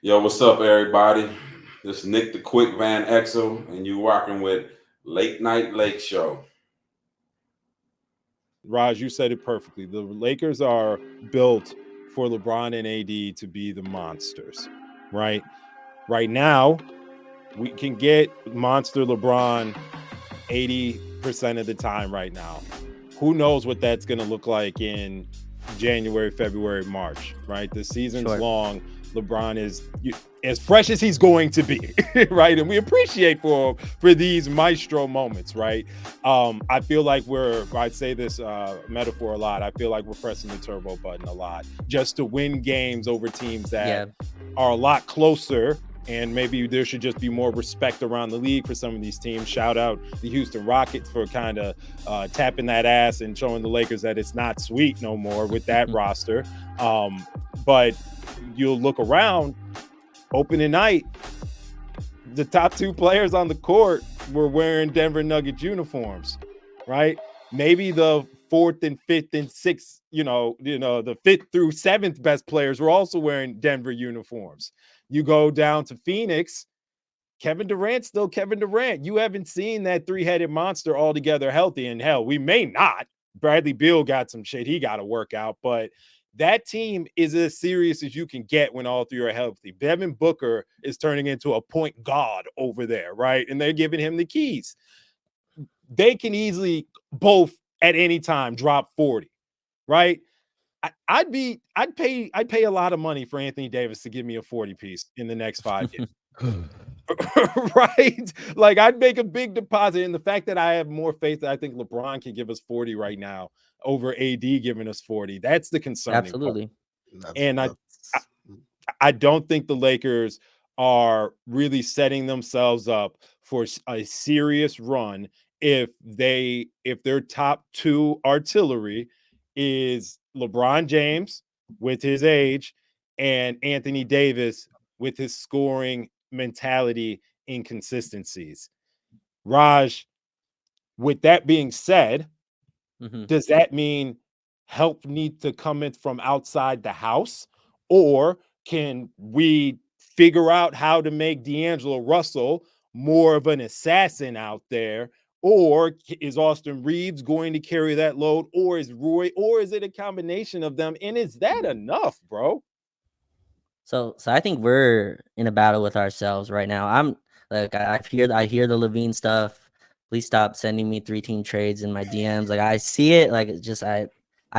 Yo, what's up, everybody? This is Nick the Quick Van Exel, and you rocking with Late Night Lake Show. Raj, you said it perfectly. The Lakers are built for LeBron and AD to be the monsters, right? Right now, we can get monster LeBron 80% of the time right now. Who knows what that's going to look like in January, February, March, right? The season's long. LeBron is as fresh as he's going to be, right? And we appreciate for these maestro moments, right? I feel like I'd say this metaphor a lot. I feel like we're pressing the turbo button a lot just to win games over teams that are a lot closer. And maybe there should just be more respect around the league for some of these teams. Shout out the Houston Rockets for kind of tapping that ass and showing the Lakers that it's not sweet no more with that roster. But you'll look around, opening night, the top two players on the court were wearing Denver Nuggets uniforms, right? Maybe the fourth and fifth and sixth, the fifth through seventh best players were also wearing Denver uniforms. You go down to Phoenix, Kevin Durant's still Kevin Durant. You haven't seen that three-headed monster altogether healthy. And hell, we may not. Bradley Beal got some shit he got to work out, but that team is as serious as you can get when all three are healthy. Devin Booker is turning into a point god over there, right? And they're giving him the keys. They can easily both at any time drop 40, right? I'd pay a lot of money for Anthony Davis to give me a 40 piece in the next 5 years. Right? Like I'd make a big deposit. And the fact that I have more faith that I think LeBron can give us 40 right now over AD giving us 40, that's the concerning Absolutely. part. And I don't think the Lakers are really setting themselves up for a serious run if their top two artillery is LeBron James with his age and Anthony Davis with his scoring mentality inconsistencies. Raj, with that being said, does that mean help need to come in from outside the house? Or can we figure out how to make D'Angelo Russell more of an assassin out there? Or is Austin Reeves going to carry that load? Or is Roy? Or is it a combination of them? And is that enough, bro? So I think we're in a battle with ourselves right now. I'm like, I hear the Levine stuff. Please stop sending me 3-team trades in my DMs. Like I see it, like it's just I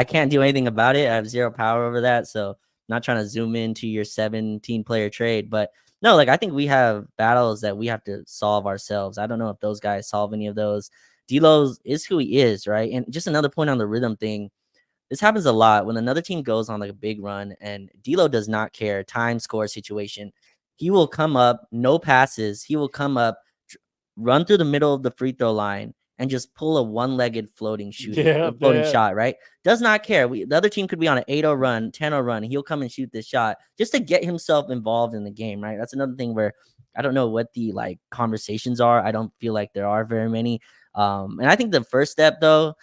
can't do anything about it. I have zero power over that. So I'm not trying to zoom into your 17-player trade, but no, like I think we have battles that we have to solve ourselves. I don't know if those guys solve any of those. D'Lo is who he is, right? And just another point on the rhythm thing. This happens a lot when another team goes on like a big run and D'Lo does not care. Time score situation. He will come up, no passes. He will come up, run through the middle of the free throw line and just pull a one-legged floating shot, right? Does not care. The other team could be on an 8-0 run, 10-0 run. He'll come and shoot this shot just to get himself involved in the game, right? That's another thing where I don't know what the like conversations are. I don't feel like there are very many. And I think the first step though,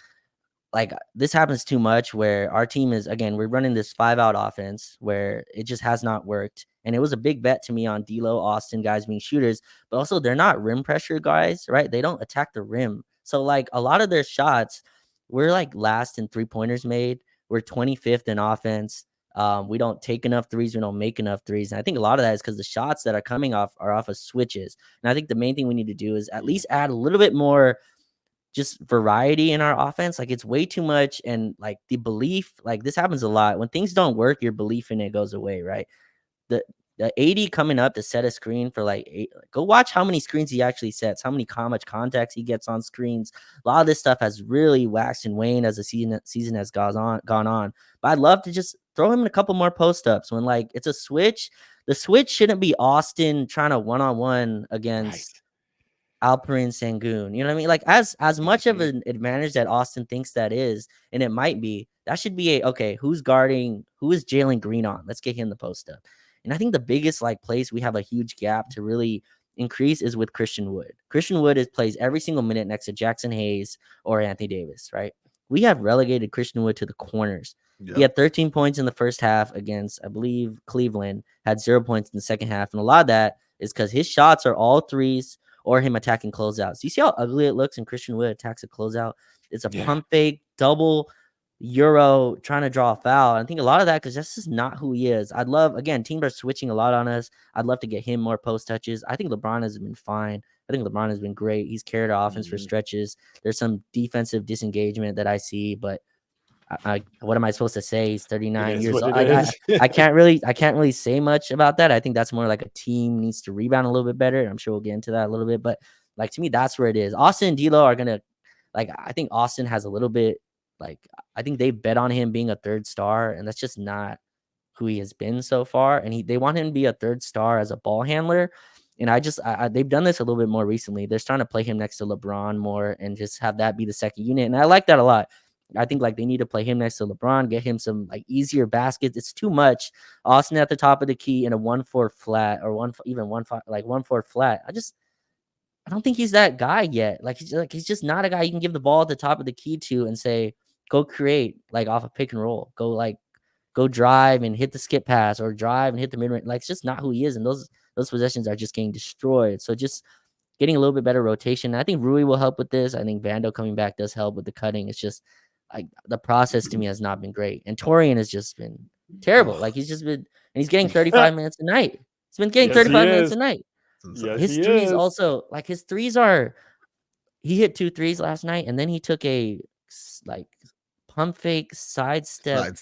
like this happens too much where our team is, again, we're running this 5-out offense where it just has not worked. And it was a big bet to me on D'Lo, Austin, guys being shooters, but also they're not rim pressure guys, right? They don't attack the rim. So like a lot of their shots, we're like last in 3-pointers made. We're 25th in offense. We don't take enough threes. We don't make enough threes. And I think a lot of that is because the shots that are coming off are off of switches. And I think the main thing we need to do is at least add a little bit more just variety in our offense. Like it's way too much. And like the belief, like this happens a lot. When things don't work, your belief in it goes away, right? The AD coming up to set a screen for like go watch how many screens he actually sets, how much contacts he gets on screens. A lot of this stuff has really waxed and waned as the season has gone on. But I'd love to just throw him in a couple more post ups when like it's a switch. The switch shouldn't be Austin trying to one-on-one against Alperen Sengun. You know what I mean? Like as much of an advantage that Austin thinks that is, and it might be, that should be who is Jalen Green on? Let's get him the post up. And I think the biggest like place we have a huge gap to really increase is with Christian Wood. Christian Wood plays every single minute next to Jackson Hayes or Anthony Davis, right? We have relegated Christian Wood to the corners. Yep. He had 13 points in the first half against, I believe, Cleveland, had 0 points in the second half. And a lot of that is because his shots are all threes or him attacking closeouts. You see how ugly it looks when Christian Wood attacks a closeout? It's a pump fake, double Euro trying to draw a foul. I think a lot of that because that's just not who he is. I'd love, again, teams are switching a lot on us. I'd love to get him more post touches. I think LeBron has been fine. I think LeBron has been great. He's carried our offense for stretches. There's some defensive disengagement that I see, but what am I supposed to say? He's 39 years old. I can't really say much about that. I think that's more like a team needs to rebound a little bit better. I'm sure we'll get into that a little bit, but like to me, that's where it is. Austin and D'Lo are gonna I think Austin has a little bit I think they bet on him being a third star, and that's just not who he has been so far. And they want him to be a third star as a ball handler. And they've done this a little bit more recently. They're starting to play him next to LeBron more and just have that be the second unit. And I like that a lot. I think they need to play him next to LeBron, get him some easier baskets. It's too much. Austin at the top of the key in a 1-4 flat or 1-4 flat. I don't think he's that guy yet. He's just not a guy you can give the ball at the top of the key to and say, go create off a pick and roll. Go drive and hit the skip pass or drive and hit the mid range. It's just not who he is. And those possessions are just getting destroyed. So just getting a little bit better rotation. I think Rui will help with this. I think Vando coming back does help with the cutting. It's just the process to me has not been great. And Torian has just been terrible. He's getting 35 minutes a night. He's been getting 35 minutes a night. Yes, his threes also, his threes are, he hit 2 threes last night, and then he took a pump fake sidestep.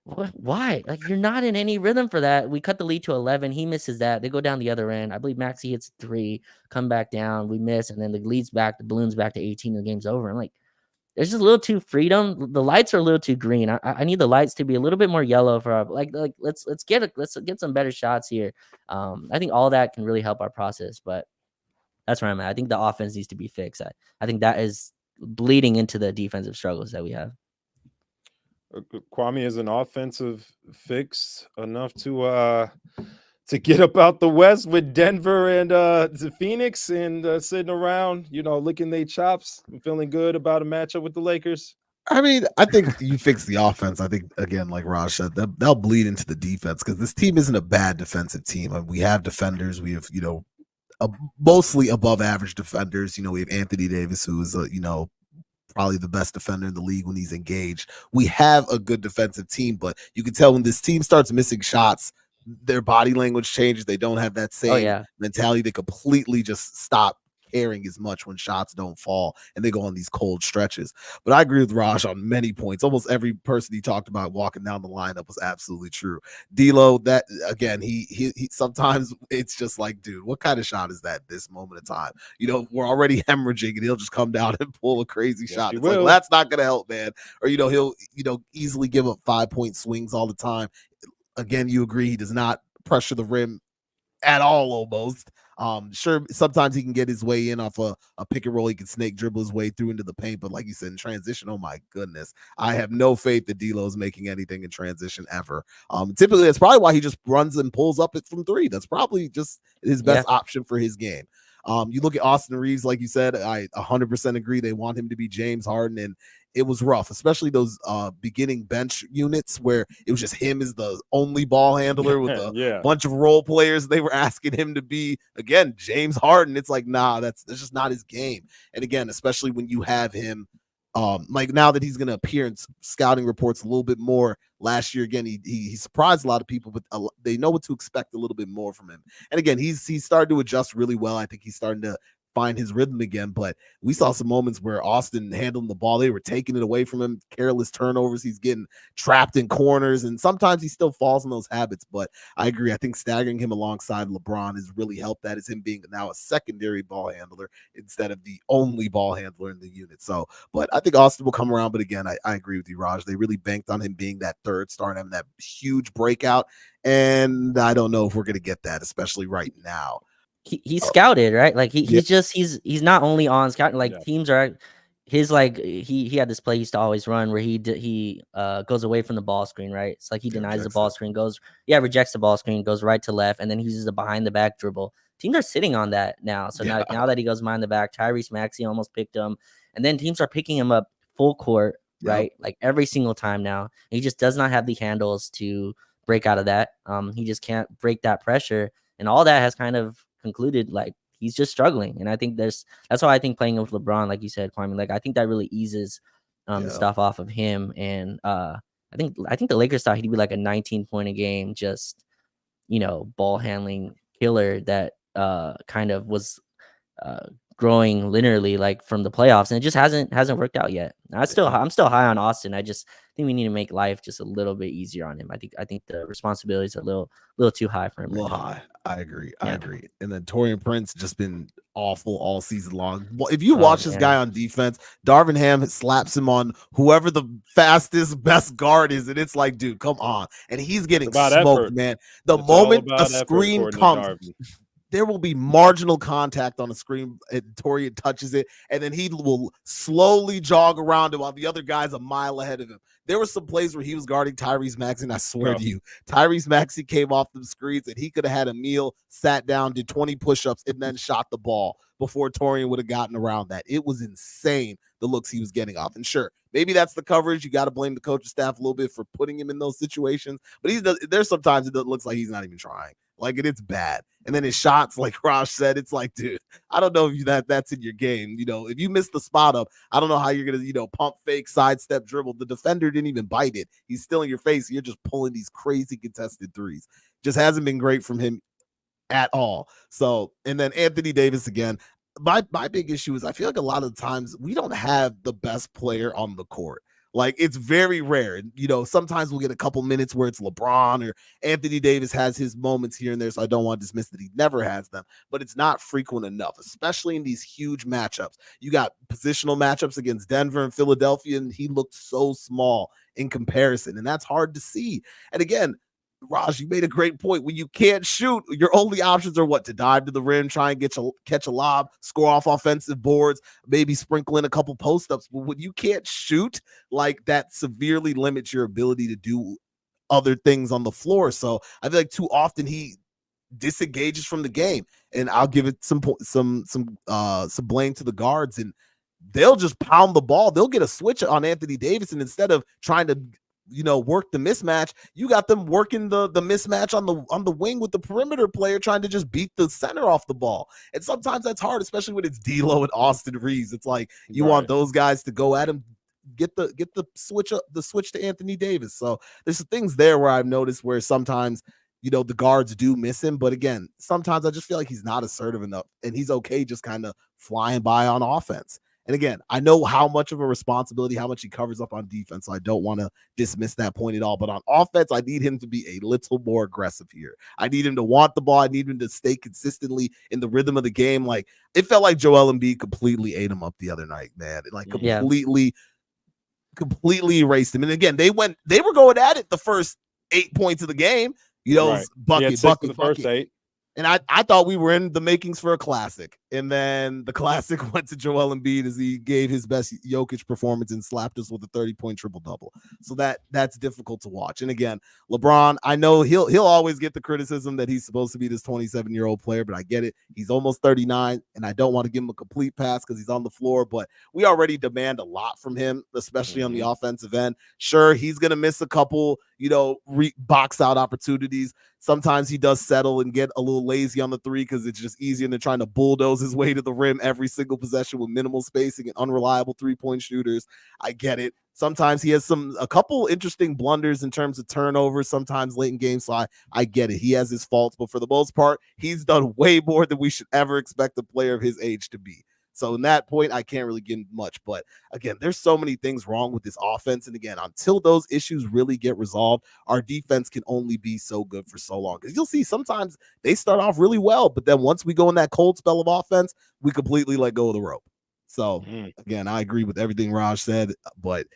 Why? You're not in any rhythm for that. We cut the lead to 11. He misses that. They go down the other end. I believe Maxey hits 3, come back down. We miss, and then the lead's back. The balloon's back to 18. And the game's over. I'm there's just a little too freedom. The lights are a little too green. I need the lights to be a little bit more yellow for our let's get some better shots here. I think all that can really help our process, but that's where I'm at. I think the offense needs to be fixed. I think that is bleeding into the defensive struggles that we have. Kwame is an offensive fix enough to get up out the West with Denver and the Phoenix and sitting around, licking their chops and feeling good about a matchup with the Lakers. I mean, I think you fix the offense. I think, again, like Raj said, they'll bleed into the defense because this team isn't a bad defensive team. I mean, we have defenders. We have, mostly above average defenders. We have Anthony Davis, who is, probably the best defender in the league when he's engaged. We have a good defensive team, but you can tell when this team starts missing shots, their body language changes. They don't have that same mentality. They completely just stop caring as much when shots don't fall and they go on these cold stretches. But I agree with Raj on many points. Almost every person he talked about walking down the lineup was absolutely true. D'Lo, that again, he sometimes it's just dude, what kind of shot is that this moment in time? We're already hemorrhaging and he'll just come down and pull a crazy shot. It's that's not gonna help, man. Or he'll easily give up 5-point swings all the time. Again, you agree he does not pressure the rim at all almost. Sure, sometimes he can get his way in off a pick and roll. He can snake dribble his way through into the paint, but like you said, in transition, oh my goodness, I have no faith that D'Lo is making anything in transition ever. Typically, that's probably why he just runs and pulls up it from 3. That's probably just his best option for his game. You look at Austin Reeves, like you said, I 100% agree. They want him to be James Harden, and it was rough, especially those beginning bench units where it was just him as the only ball handler with a bunch of role players. They were asking him to be, again, James Harden. It's nah, that's just not his game. And again, especially when you have him, now that he's going to appear in scouting reports a little bit more. Last year, again, he surprised a lot of people, but they know what to expect a little bit more from him. And again, he's started to adjust really well. I think he's starting to find his rhythm again, but we saw some moments where Austin handling the ball, they were taking it away from him, careless turnovers, he's getting trapped in corners, and sometimes he still falls in those habits. But I agree, I think staggering him alongside LeBron has really helped that, as him being now a secondary ball handler instead of the only ball handler in the unit. So, but I think Austin will come around, but again, I agree with you, Raj. They really banked on him being that third star and having that huge breakout, and I don't know if we're going to get that, especially right now. He's scouted, right? He's not only on scouting, teams are his he had this play he used to always run where he goes away from the ball screen, right? It's he denies the ball screen, rejects the ball screen, goes right to left, and then he uses the behind the back dribble. Teams are sitting on that now. So now that he goes behind the back, Tyrese Maxey almost picked him, and then teams are picking him up full court right? Like every single time now. He just does not have the handles to break out of that. He just can't break that pressure, and all that has kind of concluded like he's just struggling. And I think that's why I think playing with LeBron, like you said, Kwame, like I think that really eases the stuff off of him. And I think the Lakers thought he'd be like a 19-point a game, just ball handling killer that kind of was growing linearly like from the playoffs, and it just hasn't worked out yet. I'm still high on Austin. I just think we need to make life just a little bit easier on him. I think the responsibility is a little too high for him. A little high. I agree. And then Taurean Prince just been awful all season long. Well, if you watch this guy on defense, Darvin Ham slaps him on whoever the fastest best guard is, and it's like, dude, come on. And he's getting smoked, effort. Man. The moment a screen comes, there will be marginal contact on the screen, and Taurean touches it, and then he will slowly jog around it while the other guy's a mile ahead of him. There were some plays where he was guarding Tyrese Maxey, and I swear to you, Tyrese Maxey came off the screens, and he could have had a meal, sat down, did 20 push-ups, and then shot the ball before Taurean would have gotten around that. It was insane, the looks he was getting off. And sure, maybe that's the coverage. You got to blame the coaching staff a little bit for putting him in those situations, but there's sometimes it looks like he's not even trying. Like, it's bad. And then his shots, like Raj said, it's like, dude, I don't know if that's in your game. If you miss the spot up, I don't know how you're going to, pump fake, sidestep, dribble. The defender didn't even bite it. He's still in your face. You're just pulling these crazy contested threes. Just hasn't been great from him at all. So, and then Anthony Davis again. My big issue is I feel like a lot of the times we don't have the best player on the court. Like, it's very rare. Sometimes we'll get a couple minutes where it's LeBron or Anthony Davis has his moments here and there, so I don't want to dismiss that he never has them, but it's not frequent enough, especially in these huge matchups. You got positional matchups against Denver and Philadelphia, and he looked so small in comparison, and that's hard to see. And again, Raj, you made a great point. When you can't shoot, your only options are what? To dive to the rim, try and catch a lob, score off offensive boards, maybe sprinkle in a couple post-ups. But when you can't shoot, like, that severely limits your ability to do other things on the floor. So I feel like too often he disengages from the game. And I'll give it some blame to the guards, and they'll just pound the ball. They'll get a switch on Anthony Davis, and instead of trying to work the mismatch, you got them working the mismatch on the wing with the perimeter player trying to just beat the center off the ball. And sometimes that's hard, especially when it's D'Lo and Austin Reeves. It's like you want those guys to go at him, get the switch to Anthony Davis. So there's some things there where I've noticed where sometimes the guards do miss him, but again, sometimes I just feel like he's not assertive enough, and he's okay just kind of flying by on offense. And again, I know how much of a responsibility, how much he covers up on defense, so I don't want to dismiss that point at all. But on offense, I need him to be a little more aggressive here. I need him to want the ball. I need him to stay consistently in the rhythm of the game. Like, it felt like Joel Embiid completely ate him up the other night, man. Like, completely erased him. And again, they were going at it the first 8 points of the game. Bucket. First 8. And I thought we were in the makings for a classic. And then the classic went to Joel Embiid as he gave his best Jokic performance and slapped us with a 30-point triple-double. So that's difficult to watch. And again, LeBron, I know he'll always get the criticism that he's supposed to be this 27-year-old player, but I get it. He's almost 39, and I don't want to give him a complete pass because he's on the floor, but we already demand a lot from him, especially on the offensive end. Sure, he's going to miss a couple, box out opportunities. Sometimes he does settle and get a little lazy on the three because it's just easier than trying to bulldoze his way to the rim every single possession with minimal spacing and unreliable three-point shooters. I get it. Sometimes he has a couple interesting blunders in terms of turnovers, sometimes late in games. So I get it. He has his faults, but for the most part, he's done way more than we should ever expect a player of his age to be. So in that point, I can't really give much. But again, there's so many things wrong with this offense. And again, until those issues really get resolved, our defense can only be so good for so long. Because you'll see sometimes they start off really well, but then once we go in that cold spell of offense, we completely let go of the rope. So again, I agree with everything Raj said, but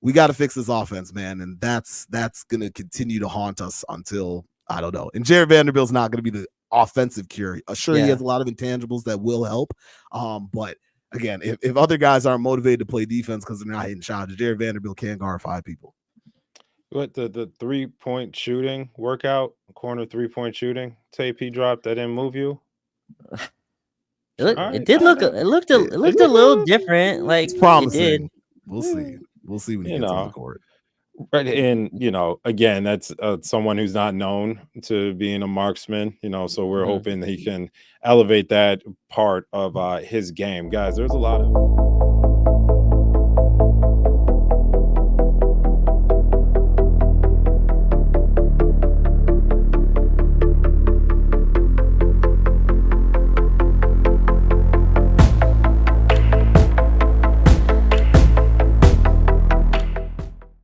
we got to fix this offense, man. And that's going to continue to haunt us until, I don't know. And Jared Vanderbilt's not going to be the offensive cure. Sure, he has a lot of intangibles that will help. But again, if other guys aren't motivated to play defense because they're not hitting shots, Jared Vanderbilt can't guard 5 people. What the 3-point shooting workout, corner 3-point shooting tape he dropped, that didn't move you? It looked a little different. Like, it's promising. it did. We'll see. We'll see when he You gets on the know, court. right? And again, that's someone who's not known to being a marksman. So we're Mhm. hoping that he can elevate that part of his game, guys. There's a lot of